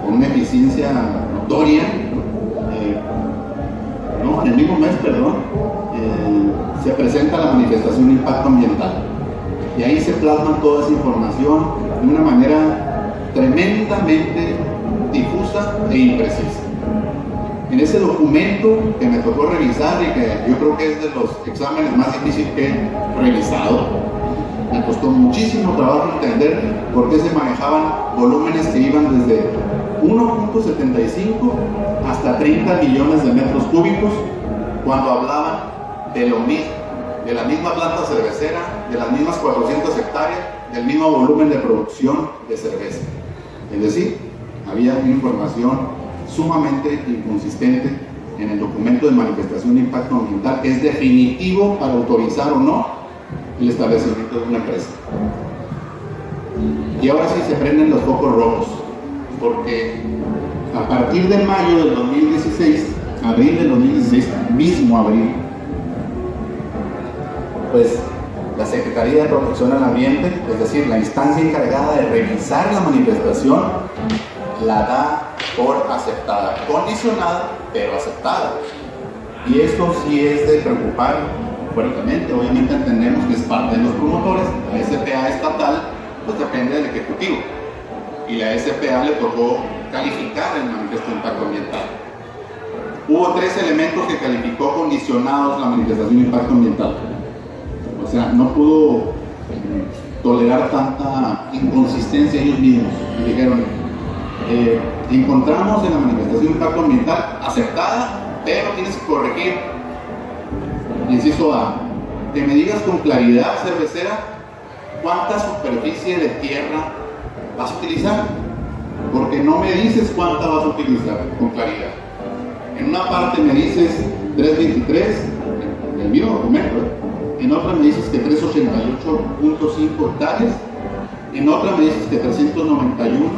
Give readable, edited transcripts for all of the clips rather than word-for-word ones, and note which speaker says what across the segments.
Speaker 1: con una eficiencia notoria. En el mismo mes, se presenta la manifestación de impacto ambiental. Y ahí se plasma toda esa información de una manera tremendamente difusa e imprecisa. En ese documento que me tocó revisar y que yo creo que es de los exámenes más difíciles que he revisado, me costó muchísimo trabajo entender por qué se manejaban volúmenes que iban desde 1.75 hasta 30 millones de metros cúbicos cuando hablaban de lo mismo, de la misma planta cervecera, de las mismas 400 hectáreas, del mismo volumen de producción de cerveza. Es decir, había una información sumamente inconsistente en el documento de manifestación de impacto ambiental que es definitivo para autorizar o no el establecimiento de una empresa. Y ahora sí se prenden los focos rojos, porque a partir de mayo del 2016, abril del 2016, mismo abril, pues la Secretaría de Protección al Ambiente, es decir, la instancia encargada de revisar la manifestación, la da por aceptada, condicionada, pero aceptada. Y esto sí es de preocupar fuertemente. Obviamente entendemos que es parte de los promotores. La SPA estatal pues depende del Ejecutivo, y la SPA le tocó calificar el manifiesto de impacto ambiental. Hubo 3 elementos que calificó condicionados la manifestación de impacto ambiental. O sea, no pudo tolerar tanta inconsistencia ellos mismos. Y dijeron, encontramos en la manifestación de impacto ambiental aceptada, pero tienes que corregir. Inciso A, que me digas con claridad, cervecera, cuánta superficie de tierra vas a utilizar, porque no me dices cuánta vas a utilizar con claridad. En una parte me dices 323, en el mismo documento, en otra me dices que 388.5 hectáreas, en otra me dices que 391,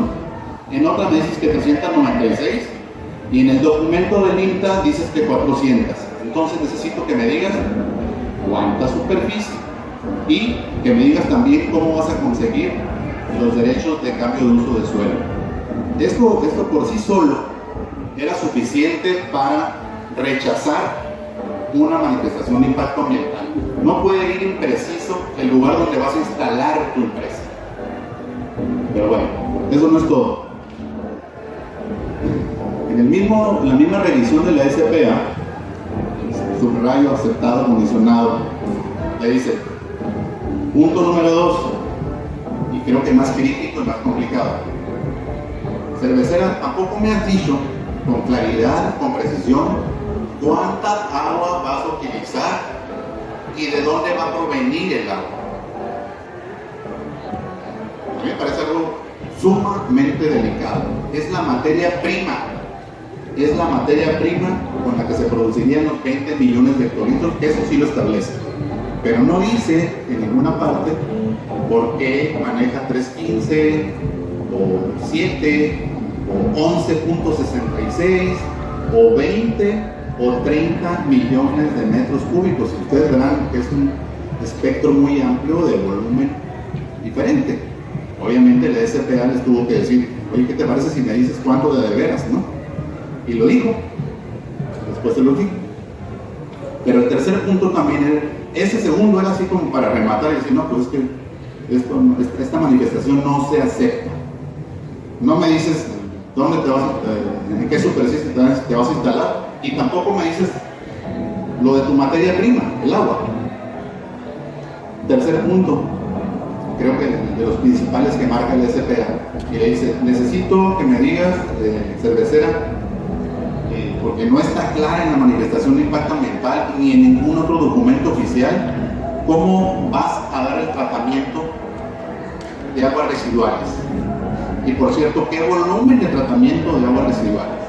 Speaker 1: en otra me dices que 396, y en el documento del INTA dices que 400. Entonces necesito que me digas cuánta superficie y que me digas también cómo vas a conseguir los derechos de cambio de uso de suelo. Esto por sí solo era suficiente para rechazar una manifestación de impacto ambiental. No puede ir impreciso el lugar donde vas a instalar tu empresa. Pero bueno, eso no es todo. En la misma revisión de la SPA, subrayo, aceptado, condicionado, le dice, punto número 2, y creo que más crítico y más complicado. Cervecera, tampoco me has dicho con claridad, con precisión, cuánta agua vas a utilizar y de dónde va a provenir el agua. A mí me parece algo sumamente delicado. Es la materia prima. Es la materia prima con la que se producirían los 20 millones de hectolitros, eso sí lo establece. Pero no dice en ninguna parte por qué maneja 315, o 7, o 11.66, o 20, o 30 millones de metros cúbicos. Y ustedes verán que es un espectro muy amplio de volumen diferente. Obviamente la SPA les tuvo que decir, oye, ¿qué te parece si me dices cuánto de veras, no? Y lo dijo, después se lo dijo. Pero el tercer punto también era, ese segundo era así como para rematar y decir, no, pues es que esta manifestación no se acepta. No me dices dónde te vas, en qué superficie te vas a instalar, y tampoco me dices lo de tu materia prima, el agua. Tercer punto, creo que de los principales que marca el SPA, y le dice, necesito que me digas, cervecera, porque no está clara en la manifestación de impacto ambiental ni en ningún otro documento oficial, cómo vas a dar el tratamiento de aguas residuales. Y por cierto, ¿qué volumen de tratamiento de aguas residuales?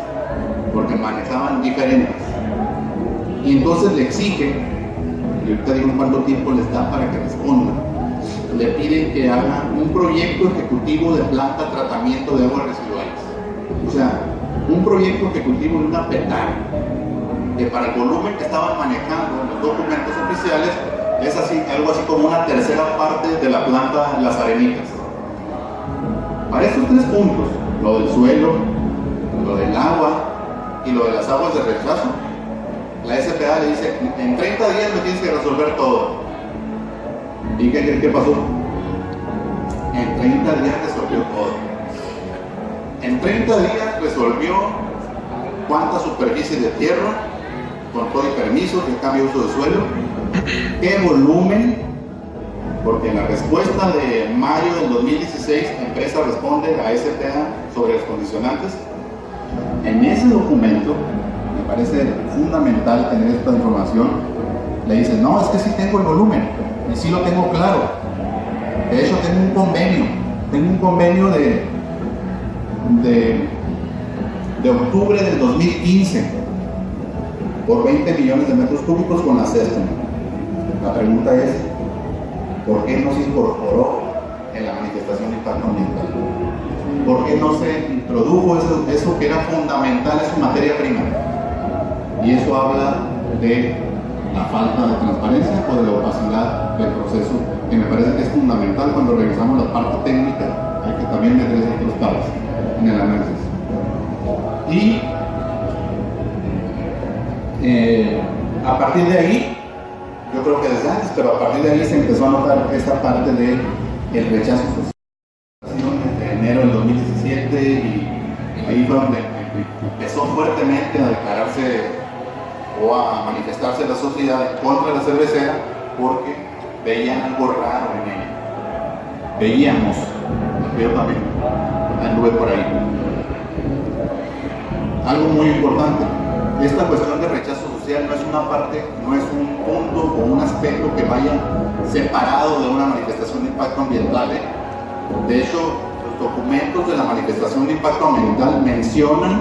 Speaker 1: Porque manejaban diferentes. Y entonces le exige, y ahorita digo cuánto tiempo les da para que responda, le piden que haga un proyecto ejecutivo de planta de tratamiento de aguas residuales. O sea, un proyecto ejecutivo de una PETAR, que para el volumen que estaban manejando en los documentos oficiales es así, algo así como una tercera parte de la planta Las Arenitas. Para estos 3 puntos, lo del suelo, lo del agua y lo de las aguas de rechazo, la SPA le dice, en 30 días me tienes que resolver todo. ¿Y qué pasó? En 30 días resolvió todo. En 30 días resolvió cuánta superficie de tierra, con todo y permiso, qué cambio de uso de suelo, qué volumen, porque en la respuesta de mayo del 2016, la empresa responde a SPA sobre los condicionantes. En ese documento, me parece fundamental tener esta información, le dicen, no, es que sí tengo el volumen, y sí lo tengo claro. De hecho, tengo un convenio de octubre del 2015 por 20 millones de metros cúbicos con la CESTEM. La pregunta es, ¿por qué no se incorporó en la manifestación de impacto ambiental? ¿Por qué no se introdujo eso que era fundamental en su materia prima? Y eso habla de la falta de transparencia o de la opacidad del proceso, que me parece que es fundamental cuando revisamos la parte técnica, hay que también meter esas otras partes en el análisis. Y a partir de ahí, yo creo que desde antes, pero a partir de ahí se empezó a notar esta parte del rechazo social de enero del 2017, y ahí fue donde empezó fuertemente a declararse o a manifestarse la sociedad contra la cervecera, porque veían algo raro en ella. Veíamos, yo también anduve por ahí. Algo muy importante, esta cuestión de rechazo social no es una parte, no es un punto o un aspecto que vaya separado de una manifestación de impacto ambiental. De hecho, los documentos de la manifestación de impacto ambiental mencionan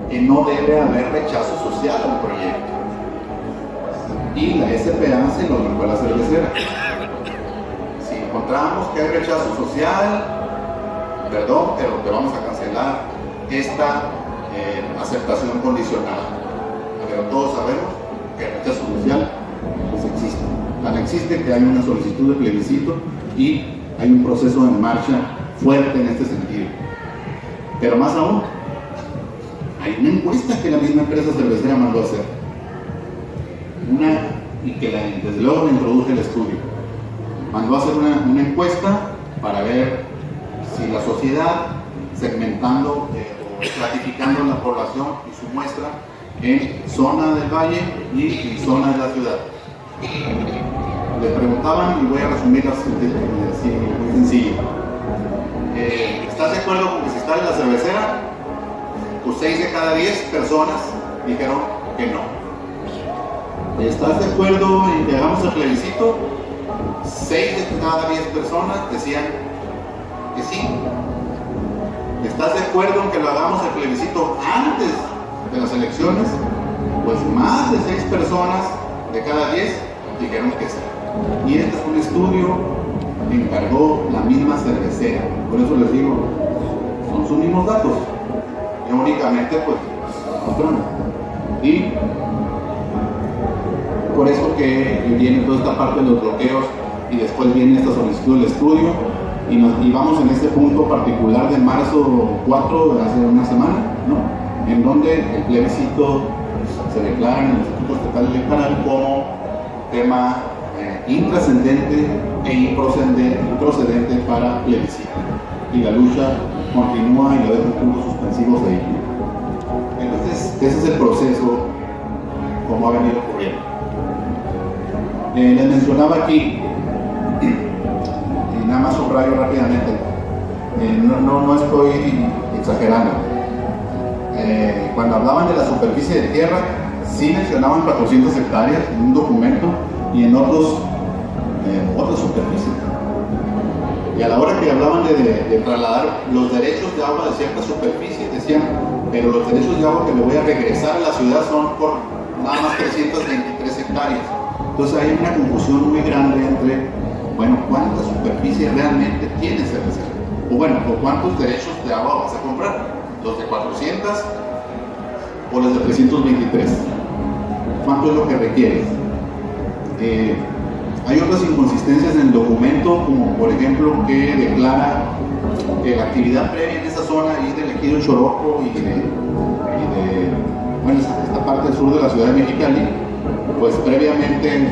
Speaker 1: que no debe haber rechazo social a un proyecto. Y la SPA se lo negó a la cervecera. Si encontramos que hay rechazo social, perdón, pero te vamos a cancelar esta aceptación condicional. Pero todos sabemos que el rechazo social pues existe. Tan existe que hay una solicitud de plebiscito y hay un proceso en marcha fuerte en este sentido. Pero más aún, hay una encuesta que la misma empresa cervecera mandó a hacer. Y que desde luego le introduje el estudio. Mandó a hacer una encuesta para ver si la sociedad, segmentando o estratificando la población y su muestra en zona del valle y en zona de la ciudad. Le preguntaban, y voy a resumirlo así, muy sencillo. ¿Estás de acuerdo con que se instale la cervecera? Pues 6 de cada 10 personas dijeron que no. ¿Estás de acuerdo en que hagamos el plebiscito? 6 de cada 10 personas decían que sí. ¿Estás de acuerdo en que lo hagamos el plebiscito antes de las elecciones? Pues más de 6 personas de cada 10 dijeron que sí. Y este es un estudio que encargó la misma cervecera. Por eso les digo, son sus mismos datos. Y únicamente pues mostrando. Y por eso que viene toda esta parte de los bloqueos y después viene esta solicitud del estudio y vamos en este punto particular de marzo 4, hace una semana, ¿no? En donde el plebiscito se declara en el Instituto Estatal Electoral como tema intrascendente e improcedente para plebiscito, y la lucha continúa y lo dejo en puntos suspensivos ahí. Entonces ese es el proceso como ha venido ocurriendo. Les mencionaba aquí, y nada más subrayo rápidamente, no estoy exagerando. Cuando hablaban de la superficie de tierra, sí mencionaban 400 hectáreas en un documento y en otras superficies. Y a la hora que hablaban de trasladar los derechos de agua de cierta superficie, decían, pero los derechos de agua que le voy a regresar a la ciudad son por nada más 323 hectáreas. Entonces hay una confusión muy grande entre, bueno, ¿cuánta superficie realmente tiene cervecera? O bueno, ¿o cuántos derechos de agua vas a comprar? ¿Los de 400 o los de 323? ¿Cuánto es lo que requieres? Hay otras inconsistencias en el documento, como por ejemplo que declara que la actividad previa en esa zona ahí del ejido Choroco y de bueno, esta parte del sur de la ciudad de Mexicali, pues previamente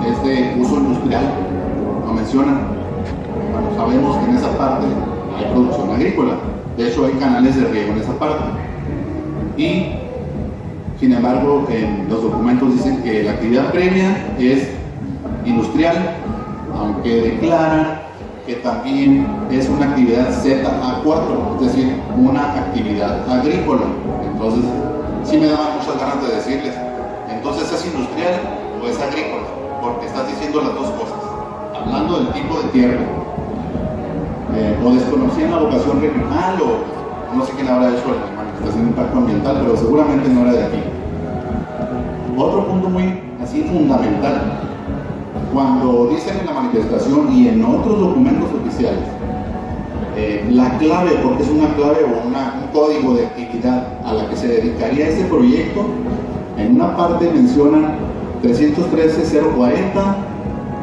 Speaker 1: es de uso industrial, lo mencionan. Bueno, sabemos que en esa parte hay producción agrícola, de hecho hay canales de riego en esa parte. Y sin embargo, en los documentos dicen que la actividad previa es industrial, aunque declaran que también es una actividad ZA4, es decir, una actividad agrícola. Entonces, sí me daban muchas ganas de decirles, entonces ¿es industrial o es agrícola? Porque estás diciendo las dos cosas, hablando del tipo de tierra. O desconocían la vocación regional, o no sé quién habrá hecho la manifestación de impacto ambiental, pero seguramente no era de aquí. Otro punto muy así fundamental, cuando dicen en la manifestación y en otros documentos oficiales, la clave, porque es una clave o un código de actividad a la que se dedicaría ese proyecto, en una parte mencionan 313.040,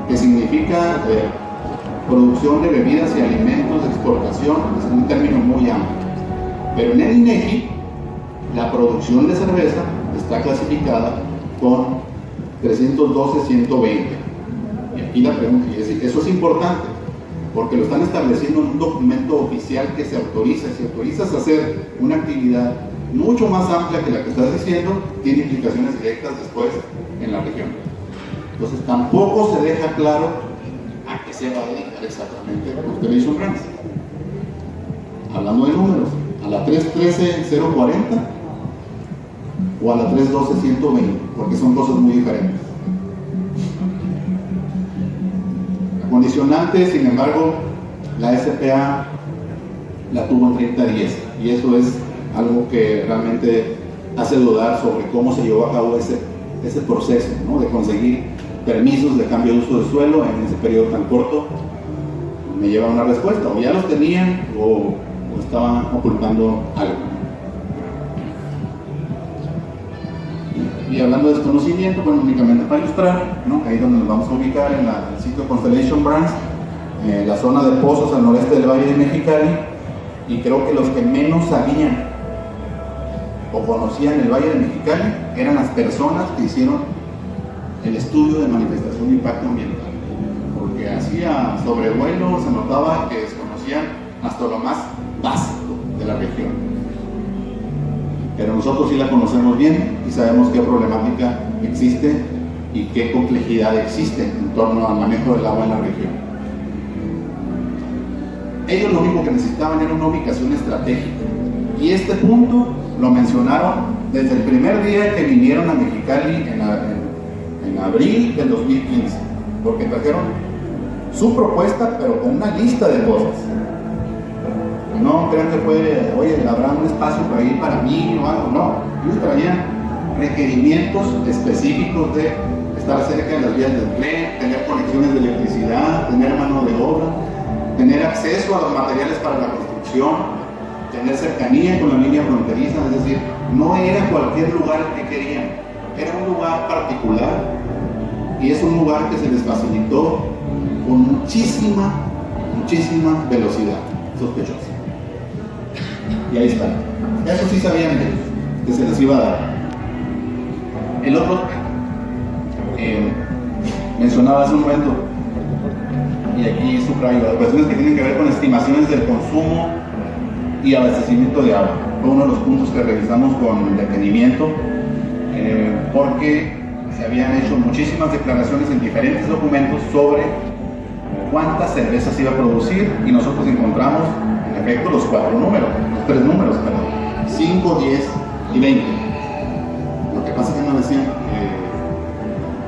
Speaker 1: que significa producción de bebidas y alimentos de exportación, es un término muy amplio. Pero en el INEGI, la producción de cerveza está clasificada con 312.120. Y aquí la pregunta, y eso es importante, porque lo están estableciendo en un documento oficial que se autoriza. Si autorizas a hacer una actividad mucho más amplia que la que estás diciendo, tiene implicaciones directas después en la región. Entonces tampoco se deja claro a qué se va a dedicar exactamente Constellation Brands. Hablando de números, a la 313.040 o a la 312.120, porque son cosas muy diferentes. La condicionante, sin embargo, la SPA la tuvo en 30 días, y eso es algo que realmente hace dudar sobre cómo se llevó a cabo ese proceso, ¿no?, de conseguir permisos de cambio de uso de suelo en ese periodo tan corto. Me lleva a una respuesta, o ya los tenían o estaban ocultando algo. Y hablando de desconocimiento, bueno, únicamente para ilustrar, ¿no?, ahí donde nos vamos a ubicar, en el sitio Constellation Brands, la zona de pozos al noreste del Valle de Mexicali, y creo que los que menos sabían o conocían el Valle de Mexicali eran las personas que hicieron el estudio de manifestación de impacto ambiental, porque hacía sobrevuelo, se notaba que desconocían hasta lo más básico de la región. Pero nosotros sí la conocemos bien y sabemos qué problemática existe y qué complejidad existe en torno al manejo del agua en la región. Ellos lo único que necesitaban era una ubicación estratégica, y este punto lo mencionaron desde el primer día que vinieron a Mexicali en abril del 2015, porque trajeron su propuesta, pero con una lista de cosas. No crean que fue, oye, habrá un espacio por ahí para mí o algo. No, ellos traían requerimientos específicos de estar cerca de las vías del tren, tener conexiones de electricidad, tener mano de obra, tener acceso a los materiales para la construcción, tener cercanía con la línea fronteriza. Es decir, no era cualquier lugar que querían, era un lugar particular, y es un lugar que se les facilitó con muchísima velocidad sospechosa. Y ahí está. Eso sí sabían ellos, que se les iba a dar. El otro, mencionaba hace un momento, y aquí subrayo, las cuestiones que tienen que ver con estimaciones del consumo y abastecimiento de agua. Fue uno de los puntos que revisamos con detenimiento, porque se habían hecho muchísimas declaraciones en diferentes documentos sobre cuánta cerveza se iba a producir, y nosotros encontramos en efecto los tres números, 5, 10 y 20. Lo que pasa es que no decían,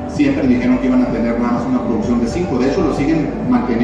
Speaker 1: siempre dijeron que iban a tener nada más una producción de 5, de hecho lo siguen manteniendo.